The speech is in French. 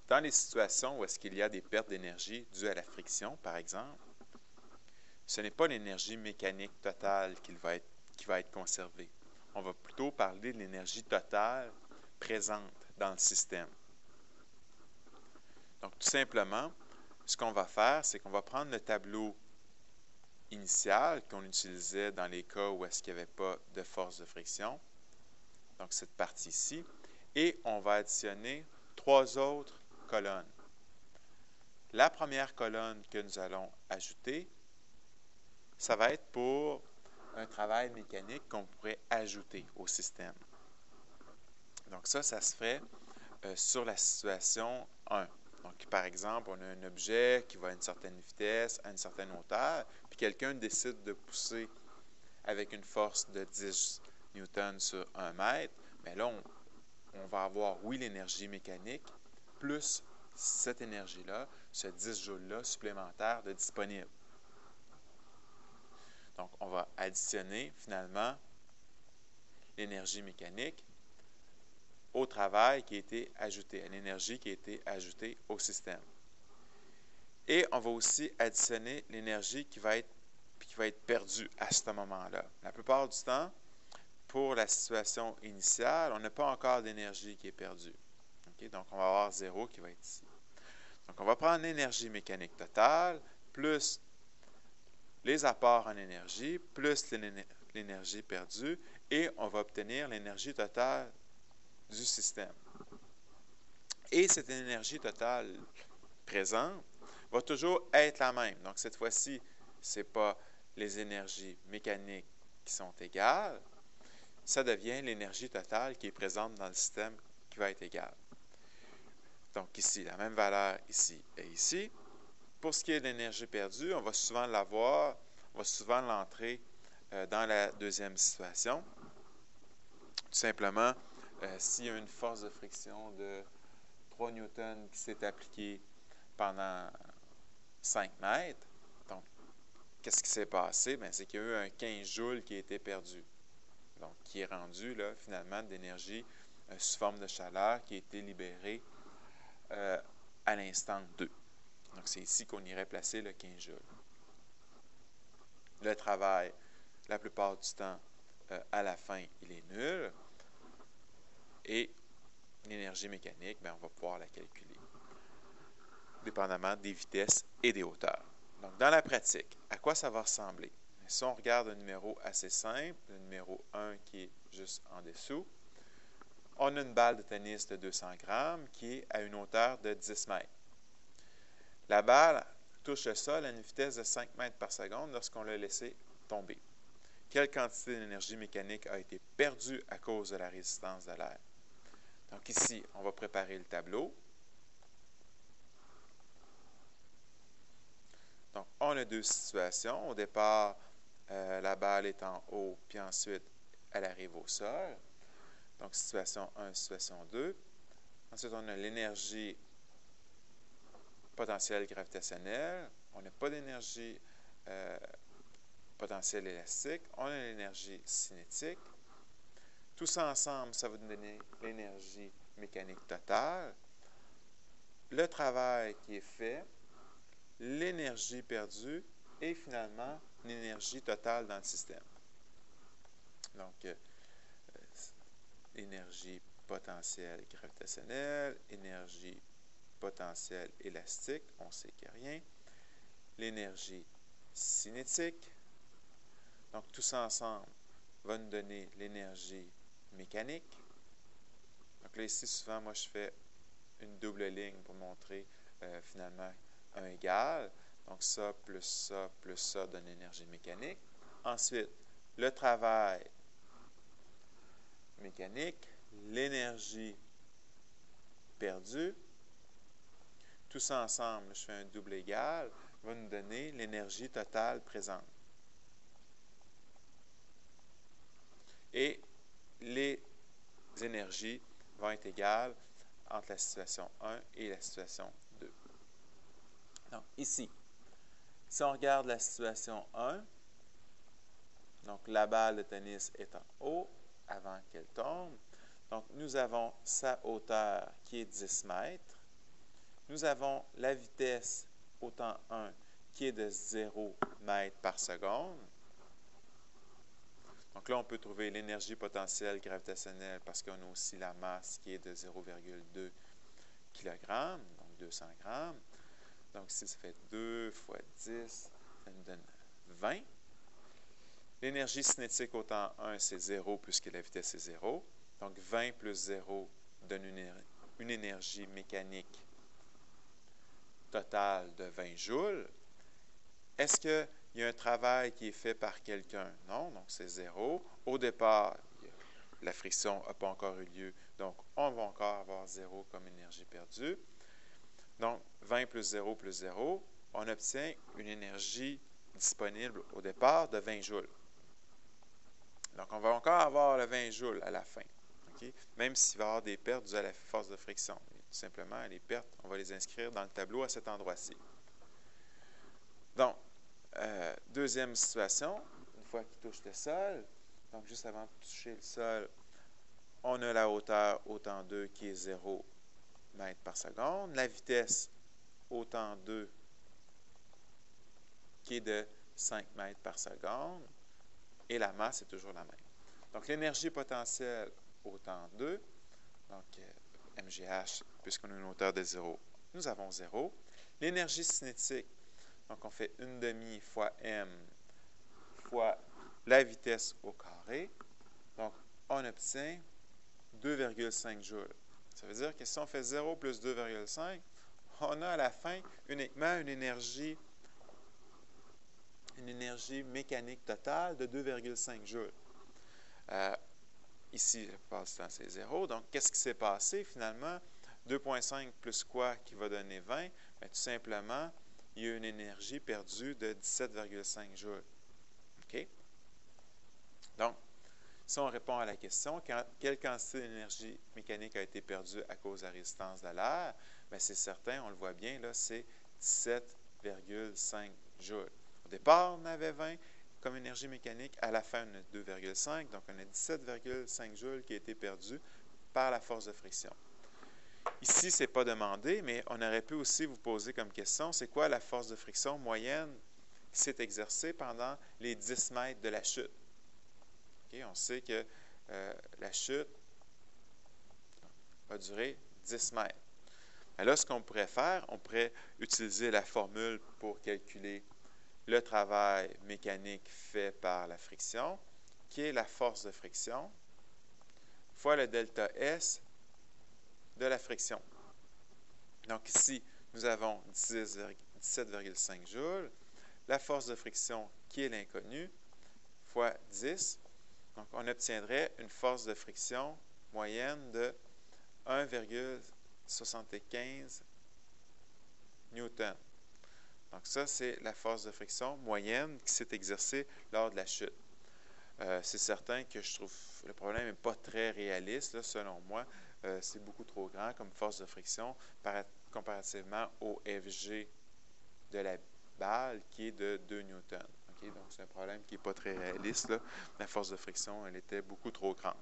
dans les situations où est-ce qu'il y a des pertes d'énergie dues à la friction, par exemple, ce n'est pas l'énergie mécanique totale qui va être conservée. On va plutôt parler de l'énergie totale présente dans le système. Donc, tout simplement, ce qu'on va faire, c'est qu'on va prendre le tableau initial qu'on utilisait dans les cas où est-ce qu'il n'y avait pas de force de friction, donc cette partie ici, et on va additionner 3 autres colonnes. La première colonne que nous allons ajouter, ça va être pour un travail mécanique qu'on pourrait ajouter au système. Donc ça se ferait sur la situation 1. Donc, par exemple, on a un objet qui va à une certaine vitesse, à une certaine hauteur, puis quelqu'un décide de pousser avec une force de 10 newtons sur 1 mètre. Mais là, on va avoir, oui, l'énergie mécanique, plus cette énergie-là, ce 10 joules-là supplémentaire de disponible. Donc, on va additionner finalement l'énergie mécanique au travail qui a été ajouté, à l'énergie qui a été ajoutée au système. Et on va aussi additionner l'énergie qui va être perdue à ce moment-là. La plupart du temps, pour la situation initiale, on n'a pas encore d'énergie qui est perdue. Okay? Donc, on va avoir 0 qui va être ici. Donc, on va prendre l'énergie mécanique totale, plus les apports en énergie, plus l'énergie perdue, et on va obtenir l'énergie totale du système. Et cette énergie totale présente va toujours être la même. Donc, cette fois-ci, ce n'est pas les énergies mécaniques qui sont égales, ça devient l'énergie totale qui est présente dans le système qui va être égale. Donc, ici, la même valeur ici et ici. Pour ce qui est de l'énergie perdue, on va souvent l'avoir, on va souvent l'entrer dans la deuxième situation. Tout simplement, s'il y a une force de friction de 3 newtons qui s'est appliquée pendant 5 mètres, donc, qu'est-ce qui s'est passé? Bien, c'est qu'il y a eu un 15 joules qui a été perdu. Donc, qui est rendu, là, finalement, d'énergie sous forme de chaleur qui a été libérée à l'instant 2. Donc, c'est ici qu'on irait placer le 15 joules. Le travail, la plupart du temps, à la fin, il est nul. Et l'énergie mécanique, bien, on va pouvoir la calculer, dépendamment des vitesses et des hauteurs. Donc, dans la pratique, à quoi ça va ressembler? Si on regarde un numéro assez simple, le numéro 1 qui est juste en dessous, on a une balle de tennis de 200 grammes qui est à une hauteur de 10 mètres. La balle touche le sol à une vitesse de 5 mètres par seconde lorsqu'on l'a laissé tomber. Quelle quantité d'énergie mécanique a été perdue à cause de la résistance de l'air? Donc ici, on va préparer le tableau. Donc, on a deux situations. Au départ, la balle est en haut, puis ensuite, elle arrive au sol. Donc, situation 1, situation 2. Ensuite, on a l'énergie potentielle gravitationnelle. On n'a pas d'énergie potentielle élastique. On a l'énergie cinétique. Tout ça ensemble, ça va nous donner l'énergie mécanique totale. Le travail qui est fait, l'énergie perdue et finalement l'énergie totale dans le système. Donc, énergie potentielle gravitationnelle, énergie potentielle élastique, on sait qu'il n'y a rien. L'énergie cinétique. Donc, tout ça ensemble va nous donner l'énergie mécanique. Donc là, ici, souvent, moi, je fais une double ligne pour montrer finalement un égal. Donc, ça plus ça donne l'énergie mécanique. Ensuite, le travail mécanique, l'énergie perdue. Tout ça ensemble, je fais un double égal, va nous donner l'énergie totale présente. Et les énergies vont être égales entre la situation 1 et la situation 2. Donc, ici, si on regarde la situation 1, donc la balle de tennis est en haut avant qu'elle tombe. Donc, nous avons sa hauteur qui est 10 mètres. nous avons la vitesse au temps 1 qui est de 0 mètres par seconde. Donc là, on peut trouver l'énergie potentielle gravitationnelle parce qu'on a aussi la masse qui est de 0,2 kg, donc 200 grammes. Donc ici, ça fait 2 fois 10, ça nous donne 20. L'énergie cinétique au temps 1, c'est 0 puisque la vitesse est 0. Donc 20 plus 0 donne une énergie mécanique totale de 20 joules. Est-ce qu'il y a un travail qui est fait par quelqu'un? Non, donc c'est 0. Au départ, la friction n'a pas encore eu lieu, donc on va encore avoir 0 comme énergie perdue. Donc 20 plus 0 plus 0, on obtient une énergie disponible au départ de 20 joules. Donc on va encore avoir le 20 joules à la fin, okay? Même s'il va y avoir des pertes dues à la force de friction. Tout simplement, les pertes, on va les inscrire dans le tableau à cet endroit-ci. Donc, deuxième situation, une fois qu'il touche le sol, donc juste avant de toucher le sol, on a la hauteur au temps 2 qui est 0 mètres par seconde, la vitesse au temps 2 qui est de 5 mètres par seconde, et la masse est toujours la même. Donc, l'énergie potentielle au temps 2, donc MGH, puisqu'on a une hauteur de 0, nous avons 0. L'énergie cinétique, donc on fait 1/2 fois m fois la vitesse au carré. Donc, on obtient 2,5 joules. Ça veut dire que si on fait 0 plus 2,5, on a à la fin uniquement une énergie mécanique totale de 2,5 joules. Ici, la plupart du temps, c'est 0. Donc, qu'est-ce qui s'est passé finalement? 2,5 plus quoi qui va donner 20? Bien, tout simplement, il y a une énergie perdue de 17,5 joules. OK? Donc, si on répond à la question, quelle quantité d'énergie mécanique a été perdue à cause de la résistance de l'air? Bien, c'est certain, on le voit bien, là, c'est 17,5 joules. Au départ, on avait 20 comme énergie mécanique. À la fin, on a 2,5. Donc, on a 17,5 joules qui a été perdu par la force de friction. Ici, ce n'est pas demandé, mais on aurait pu aussi vous poser comme question, c'est quoi la force de friction moyenne qui s'est exercée pendant les 10 mètres de la chute? Okay, on sait que la chute a duré 10 mètres. Mais là, ce qu'on pourrait faire, on pourrait utiliser la formule pour calculer le travail mécanique fait par la friction, qui est la force de friction, fois le delta S de la friction. Donc ici, nous avons 17,5 joules. La force de friction, qui est l'inconnue, fois 10. Donc, on obtiendrait une force de friction moyenne de 1,75 newton. Donc, ça, c'est la force de friction moyenne qui s'est exercée lors de la chute. C'est certain que je trouve que le problème n'est pas très réaliste, là, selon moi. C'est beaucoup trop grand comme force de friction comparativement au FG de la balle qui est de 2 newtons. Okay? Donc, c'est un problème qui n'est pas très réaliste, là. La force de friction, elle était beaucoup trop grande.